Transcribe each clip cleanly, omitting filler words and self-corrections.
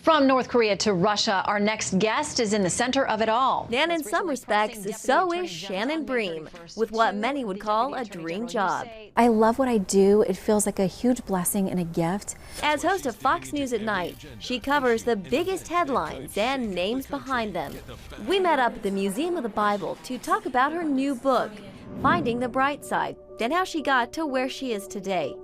From North Korea to Russia, our next guest is in the center of it all. And in some respects, so is Shannon Bream, with what many would call a dream job. I love what I do. It feels like a huge blessing and a gift. As host of Fox News at Night, she covers the biggest headlines and names behind them. We met up at the Museum of the Bible to talk about her new book, Finding the Bright Side, and how she got to where she is today.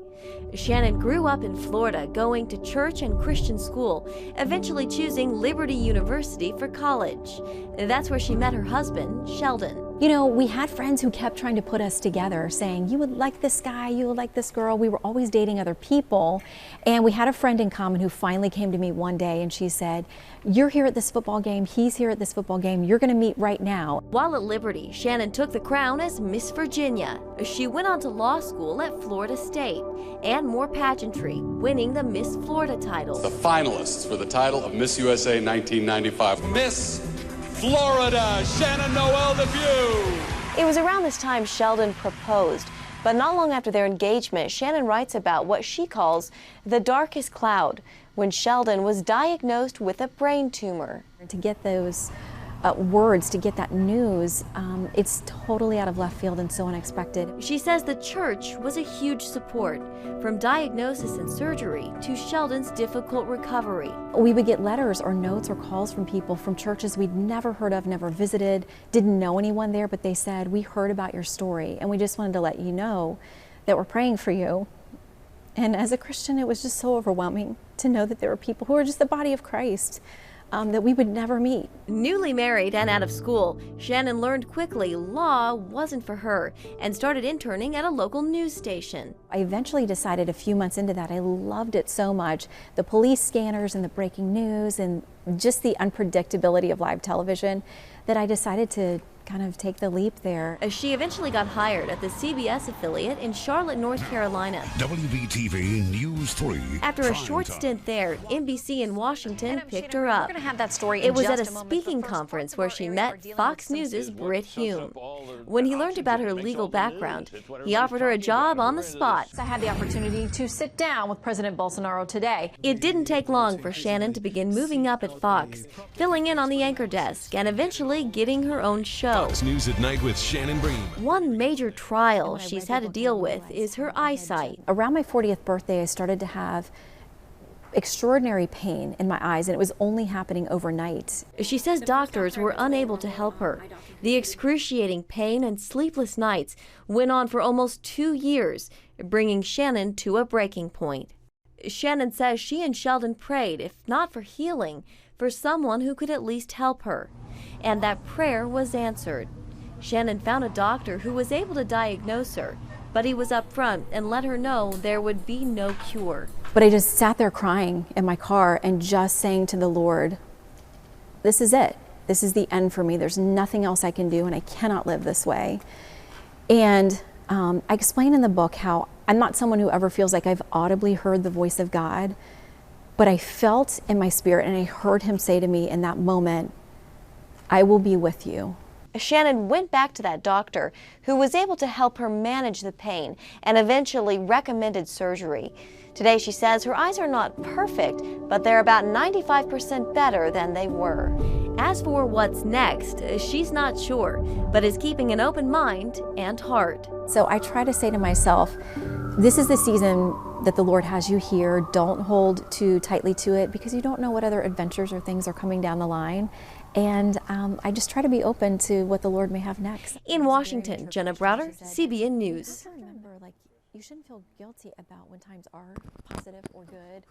Shannon grew up in Florida, going to church and Christian school, eventually choosing Liberty University for college. That's where she met her husband, Sheldon. You know, we had friends who kept trying to put us together, saying, you would like this guy, you would like this girl. We were always dating other people. And we had a friend in common who finally came to me one day and she said, you're here at this football game, he's here at this football game, you're going to meet right now. While at Liberty, Shannon took the crown as Miss Virginia. She went on to law school at Florida State and more pageantry, winning the Miss Florida title. The finalists for the title of Miss USA 1995. Miss Florida, Shannon Noel Depew. It was around this time Sheldon proposed, but not long after their engagement, Shannon writes about what she calls the darkest cloud, when Sheldon was diagnosed with a brain tumor. To get those words, to get that news, it's totally out of left field and so unexpected. She says the church was a huge support, from diagnosis and surgery to Sheldon's difficult recovery. We would get letters or notes or calls from people from churches we'd never heard of, never visited, didn't know anyone there, but they said, we heard about your story and we just wanted to let you know that we're praying for you. And as a Christian, it was just so overwhelming to know that there were people who are just the body of Christ that we would never meet. Newly married and out of school, Shannon learned quickly law wasn't for her and started interning at a local news station. I eventually decided a few months into that, I loved it so much. The police scanners and the breaking news and just the unpredictability of live television that I decided to kind of take the leap there. She eventually got hired at the CBS affiliate in Charlotte, North Carolina. WBTV News 3. After a short stint there, NBC in Washington picked her up. We're going to have that story It was at a speaking conference where she met Fox News' Brit Hume. When he learned about her legal background, he offered her a job on the spot. I had the opportunity to sit down with President Bolsonaro today. It didn't take long for Shannon to begin moving up at Fox, filling in on the anchor desk, and eventually getting her own show. Fox News at Night with Shannon Bream. One major trial she's had to deal with is her eyesight. Around my 40th birthday, I started to have extraordinary pain in my eyes, and it was only happening overnight. She says doctors were unable to help her. The excruciating pain and sleepless nights went on for almost 2 years, bringing Shannon to a breaking point. Shannon says she and Sheldon prayed, if not for healing, for someone who could at least help her. And that prayer was answered. Shannon found a doctor who was able to diagnose her, but he was upfront and let her know there would be no cure. But I just sat there crying in my car and just saying to the Lord, this is it. This is the end for me. There's nothing else I can do, and I cannot live this way. And I explain in the book how I'm not someone who ever feels like I've audibly heard the voice of God, but I felt in my spirit and I heard him say to me in that moment, I will be with you. Shannon went back to that doctor who was able to help her manage the pain and eventually recommended surgery. Today she says her eyes are not perfect, but they're about 95% better than they were. As for what's next, she's not sure, but is keeping an open mind and heart. So I try to say to myself, this is the season that the Lord has you here. Don't hold too tightly to it because you don't know what other adventures or things are coming down the line. And I just try to be open to what the Lord may have next. In Washington, Jenna Browder, CBN News. Remember, like, you shouldn't feel guilty about when times are positive or good.